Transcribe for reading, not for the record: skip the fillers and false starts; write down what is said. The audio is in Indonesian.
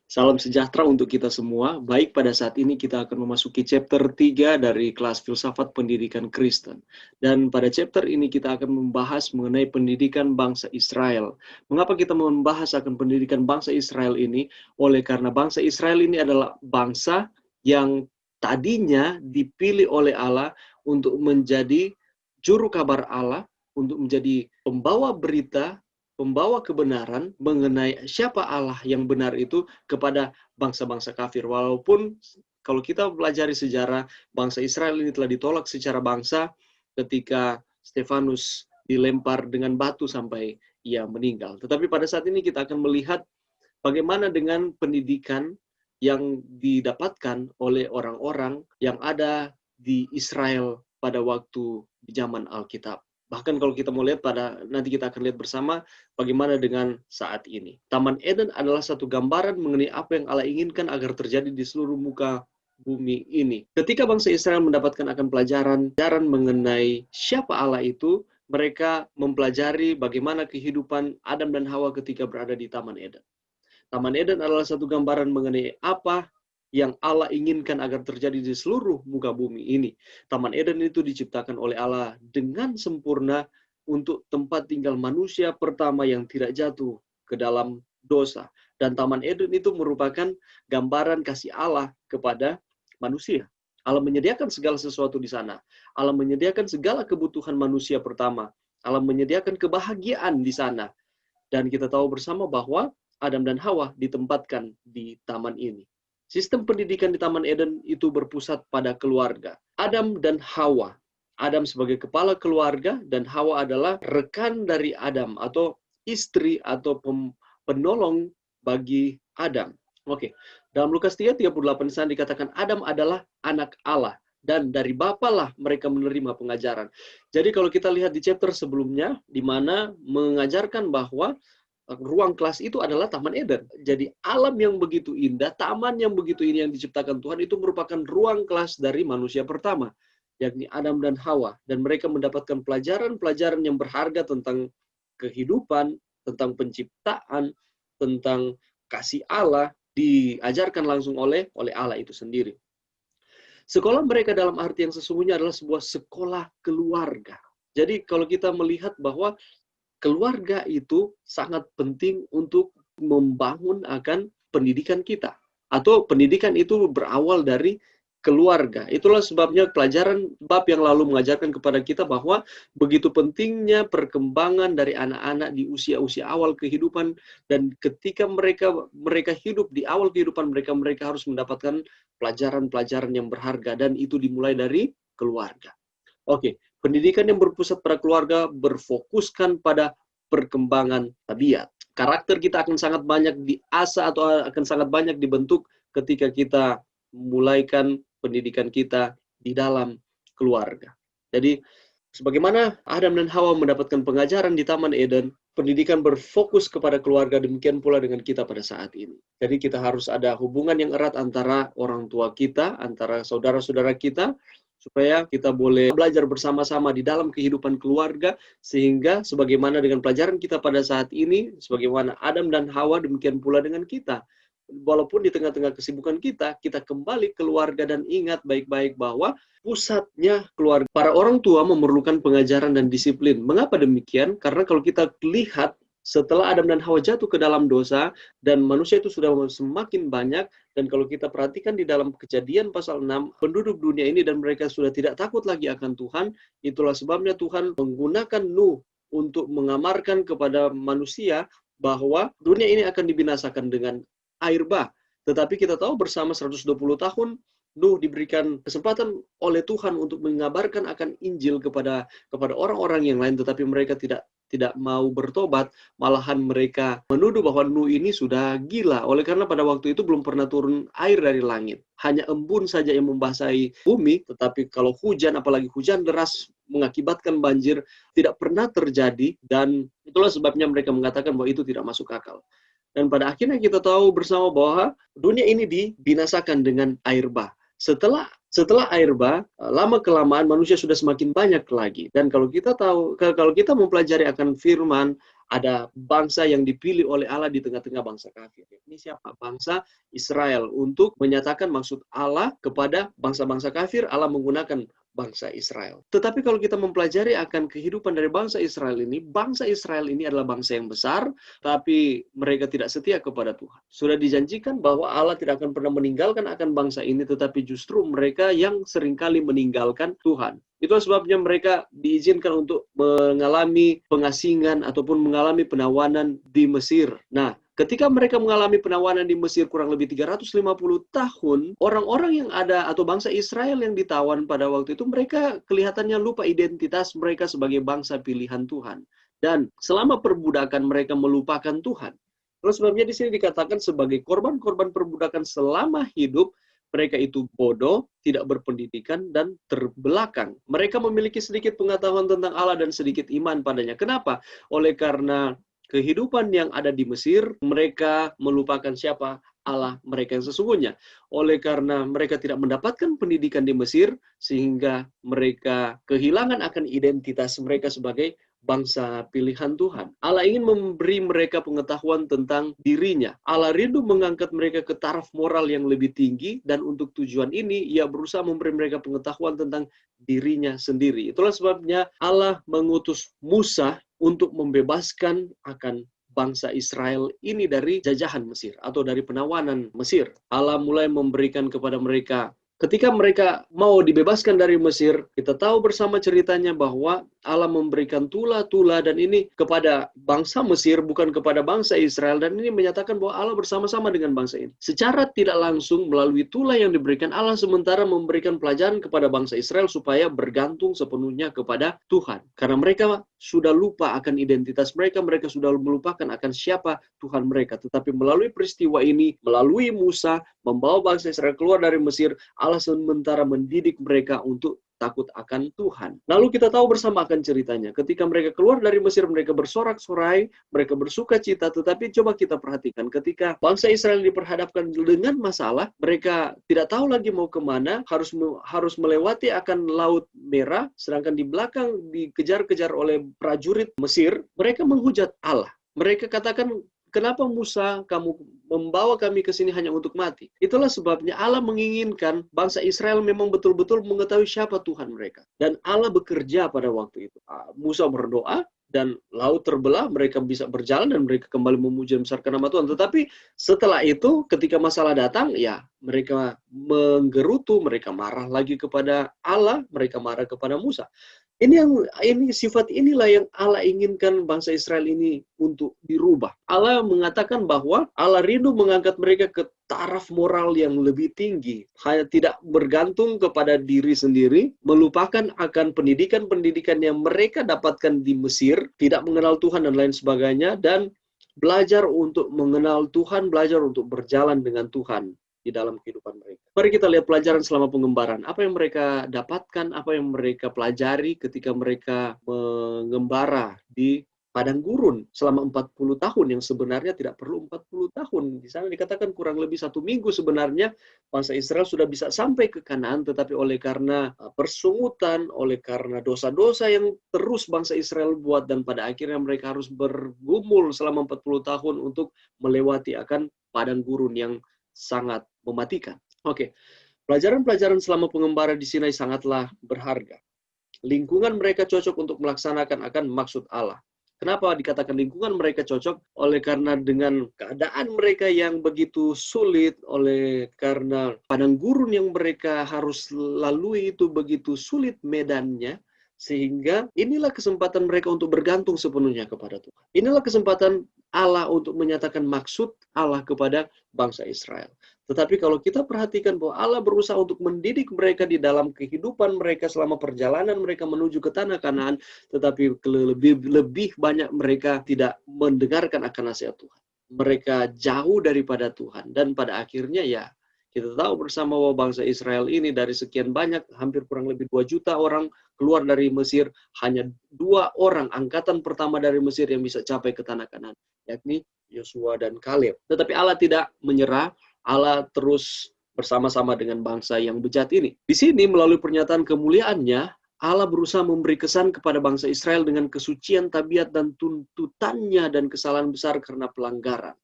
Salam sejahtera untuk kita semua. Baik, pada saat ini kita akan memasuki chapter 3 dari kelas filsafat pendidikan Kristen. Dan pada chapter ini kita akan membahas mengenai pendidikan bangsa Israel. Mengapa kita membahas akan pendidikan bangsa Israel ini? Oleh karena bangsa Israel ini adalah bangsa yang tadinya dipilih oleh Allah untuk menjadi juru kabar Allah, untuk menjadi pembawa berita, pembawa kebenaran mengenai siapa Allah yang benar itu kepada bangsa-bangsa kafir. Walaupun kalau kita pelajari sejarah, bangsa Israel ini telah ditolak secara bangsa ketika Stefanus dilempar dengan batu sampai ia meninggal. Tetapi pada saat ini kita akan melihat bagaimana dengan pendidikan yang didapatkan oleh orang-orang yang ada di Israel pada waktu di zaman Alkitab. Bahkan kalau kita mau lihat nanti kita akan lihat bersama bagaimana dengan saat ini. Taman Eden adalah satu gambaran mengenai apa yang Allah inginkan agar terjadi di seluruh muka bumi ini. Ketika bangsa Israel mendapatkan akan pelajaran mengenai siapa Allah itu, mereka mempelajari bagaimana kehidupan Adam dan Hawa ketika berada di Taman Eden. Taman Eden adalah satu gambaran mengenai apa yang Allah inginkan agar terjadi di seluruh muka bumi ini. Taman Eden itu diciptakan oleh Allah dengan sempurna untuk tempat tinggal manusia pertama yang tidak jatuh ke dalam dosa. Dan Taman Eden itu merupakan gambaran kasih Allah kepada manusia. Allah menyediakan segala sesuatu di sana. Allah menyediakan segala kebutuhan manusia pertama. Allah menyediakan kebahagiaan di sana. Dan kita tahu bersama bahwa Adam dan Hawa ditempatkan di taman ini. Sistem pendidikan di Taman Eden itu berpusat pada keluarga. Adam dan Hawa. Adam sebagai kepala keluarga dan Hawa adalah rekan dari Adam atau istri atau penolong bagi Adam. Oke. Dalam Lukas 3:38 sana dikatakan Adam adalah anak Allah dan dari Bapa lah mereka menerima pengajaran. Jadi kalau kita lihat di chapter sebelumnya di mana mengajarkan bahwa ruang kelas itu adalah Taman Eden. Jadi alam yang begitu indah, taman yang begitu ini yang diciptakan Tuhan itu merupakan ruang kelas dari manusia pertama, yakni Adam dan Hawa. Dan mereka mendapatkan pelajaran-pelajaran yang berharga tentang kehidupan, tentang penciptaan, tentang kasih Allah, diajarkan langsung oleh Allah itu sendiri. Sekolah mereka dalam arti yang sesungguhnya adalah sebuah sekolah keluarga. Jadi kalau kita melihat bahwa keluarga itu sangat penting untuk membangun akan pendidikan kita. Atau pendidikan itu berawal dari keluarga. Itulah sebabnya pelajaran bab yang lalu mengajarkan kepada kita bahwa begitu pentingnya perkembangan dari anak-anak di usia-usia awal kehidupan, dan ketika mereka hidup di awal kehidupan mereka harus mendapatkan pelajaran-pelajaran yang berharga, dan itu dimulai dari keluarga. Oke, pendidikan yang berpusat pada keluarga berfokuskan pada perkembangan tabiat. Karakter kita akan sangat banyak diasah atau akan sangat banyak dibentuk ketika kita mulaikan pendidikan kita di dalam keluarga. Jadi, sebagaimana Adam dan Hawa mendapatkan pengajaran di Taman Eden, pendidikan berfokus kepada keluarga, demikian pula dengan kita pada saat ini. Jadi kita harus ada hubungan yang erat antara orang tua kita, antara saudara-saudara kita, supaya kita boleh belajar bersama-sama di dalam kehidupan keluarga, sehingga sebagaimana dengan pelajaran kita pada saat ini, sebagaimana Adam dan Hawa, demikian pula dengan kita. Walaupun di tengah-tengah kesibukan kita kembali keluarga dan ingat baik-baik bahwa pusatnya keluarga. Para orang tua memerlukan pengajaran dan disiplin. Mengapa demikian? Karena kalau kita lihat setelah Adam dan Hawa jatuh ke dalam dosa, dan manusia itu sudah semakin banyak, dan kalau kita perhatikan di dalam Kejadian pasal 6, penduduk dunia ini dan mereka sudah tidak takut lagi akan Tuhan, itulah sebabnya Tuhan menggunakan Nuh untuk mengamarkan kepada manusia bahwa dunia ini akan dibinasakan dengan air bah. Tetapi kita tahu bersama 120 tahun, Nuh diberikan kesempatan oleh Tuhan untuk mengabarkan akan Injil kepada orang-orang yang lain, tetapi mereka tidak mau bertobat, malahan mereka menuduh bahwa Nuh ini sudah gila. Oleh karena pada waktu itu belum pernah turun air dari langit. Hanya embun saja yang membasahi bumi, tetapi kalau hujan, apalagi hujan deras mengakibatkan banjir, tidak pernah terjadi, dan itulah sebabnya mereka mengatakan bahwa itu tidak masuk akal. Dan pada akhirnya kita tahu bersama bahwa dunia ini dibinasakan dengan air bah. Setelah setelah air bah, lama-kelamaan manusia sudah semakin banyak lagi. Dan kalau kita mempelajari akan firman, ada bangsa yang dipilih oleh Allah di tengah-tengah bangsa kafir. Ini siapa? Bangsa Israel. Untuk menyatakan maksud Allah kepada bangsa-bangsa kafir, Allah menggunakan bangsa Israel. Tetapi kalau kita mempelajari akan kehidupan dari bangsa Israel ini adalah bangsa yang besar, tapi mereka tidak setia kepada Tuhan. Sudah dijanjikan bahwa Allah tidak akan pernah meninggalkan akan bangsa ini, tetapi justru mereka yang seringkali meninggalkan Tuhan. Itulah sebabnya mereka diizinkan untuk mengalami pengasingan ataupun mengalami penawanan di Mesir. Nah, ketika mereka mengalami penawanan di Mesir kurang lebih 350 tahun, orang-orang yang ada atau bangsa Israel yang ditawan pada waktu itu, mereka kelihatannya lupa identitas mereka sebagai bangsa pilihan Tuhan. Dan selama perbudakan mereka melupakan Tuhan. Terus sebabnya di sini dikatakan sebagai korban-korban perbudakan selama hidup, mereka itu bodoh, tidak berpendidikan, dan terbelakang. Mereka memiliki sedikit pengetahuan tentang Allah dan sedikit iman padanya. Kenapa? Oleh karena kehidupan yang ada di Mesir, mereka melupakan siapa Allah mereka yang sesungguhnya. Oleh karena mereka tidak mendapatkan pendidikan di Mesir, sehingga mereka kehilangan akan identitas mereka sebagai bangsa pilihan Tuhan. Allah ingin memberi mereka pengetahuan tentang dirinya. Allah rindu mengangkat mereka ke taraf moral yang lebih tinggi, dan untuk tujuan ini, Ia berusaha memberi mereka pengetahuan tentang dirinya sendiri. Itulah sebabnya Allah mengutus Musa untuk membebaskan akan bangsa Israel ini dari jajahan Mesir atau dari penawanan Mesir. Allah mulai memberikan kepada mereka, ketika mereka mau dibebaskan dari Mesir, kita tahu bersama ceritanya bahwa Allah memberikan tula-tula, dan ini kepada bangsa Mesir, bukan kepada bangsa Israel, dan ini menyatakan bahwa Allah bersama-sama dengan bangsa ini. Secara tidak langsung melalui tula yang diberikan, Allah sementara memberikan pelajaran kepada bangsa Israel supaya bergantung sepenuhnya kepada Tuhan. Karena mereka sudah lupa akan identitas mereka, mereka sudah melupakan akan siapa Tuhan mereka. Tetapi melalui peristiwa ini, melalui Musa membawa bangsa Israel keluar dari Mesir, Allah sementara mendidik mereka untuk takut akan Tuhan. Lalu kita tahu bersama akan ceritanya. Ketika mereka keluar dari Mesir, mereka bersorak-sorai, mereka bersuka cita, tetapi coba kita perhatikan, ketika bangsa Israel diperhadapkan dengan masalah, mereka tidak tahu lagi mau kemana, harus melewati akan Laut Merah, sedangkan di belakang dikejar-kejar oleh prajurit Mesir, mereka menghujat Allah. Mereka katakan, kenapa Musa kamu membawa kami ke sini hanya untuk mati? Itulah sebabnya Allah menginginkan bangsa Israel memang betul-betul mengetahui siapa Tuhan mereka. Dan Allah bekerja pada waktu itu. Musa berdoa, dan laut terbelah, mereka bisa berjalan, dan mereka kembali memuji dan membesarkan nama Tuhan. Tetapi setelah itu, ketika masalah datang, ya mereka menggerutu, mereka marah lagi kepada Allah, mereka marah kepada Musa. Ini sifat inilah yang Allah inginkan bangsa Israel ini untuk dirubah. Allah mengatakan bahwa Allah rindu mengangkat mereka ke taraf moral yang lebih tinggi, hanya tidak bergantung kepada diri sendiri, melupakan akan pendidikan-pendidikan yang mereka dapatkan di Mesir, tidak mengenal Tuhan dan lain sebagainya, dan belajar untuk mengenal Tuhan, belajar untuk berjalan dengan Tuhan di dalam kehidupan mereka. Mari kita lihat pelajaran selama pengembaraan. Apa yang mereka dapatkan, apa yang mereka pelajari ketika mereka mengembara di padang gurun selama 40 tahun, yang sebenarnya tidak perlu 40 tahun. Di sana dikatakan kurang lebih 1 minggu sebenarnya bangsa Israel sudah bisa sampai ke Kanaan, tetapi oleh karena persungutan, oleh karena dosa-dosa yang terus bangsa Israel buat, dan pada akhirnya mereka harus bergumul selama 40 tahun untuk melewati akan padang gurun yang sangat mematikan. Oke, pelajaran-pelajaran selama pengembara di Sinai sangatlah berharga. Lingkungan mereka cocok untuk melaksanakan akan maksud Allah. Kenapa dikatakan lingkungan mereka cocok? Oleh karena dengan keadaan mereka yang begitu sulit, oleh karena padang gurun yang mereka harus lalui itu begitu sulit medannya, sehingga inilah kesempatan mereka untuk bergantung sepenuhnya kepada Tuhan. Inilah kesempatan Allah untuk menyatakan maksud Allah kepada bangsa Israel. Tetapi kalau kita perhatikan bahwa Allah berusaha untuk mendidik mereka di dalam kehidupan mereka selama perjalanan mereka menuju ke tanah Kanaan, tetapi lebih banyak mereka tidak mendengarkan akan nasihat Tuhan. Mereka jauh daripada Tuhan, dan pada akhirnya ya kita tahu bersama bahwa bangsa Israel ini dari sekian banyak, hampir kurang lebih 2 juta orang keluar dari Mesir, hanya 2 orang angkatan pertama dari Mesir yang bisa capai ke tanah Kanaan, yakni Yosua dan Kaleb. Tetapi Allah tidak menyerah, Allah terus bersama-sama dengan bangsa yang bejat ini. Di sini melalui pernyataan kemuliaannya, Allah berusaha memberi kesan kepada bangsa Israel dengan kesucian tabiat dan tuntutannya dan kesalahan besar karena pelanggaran.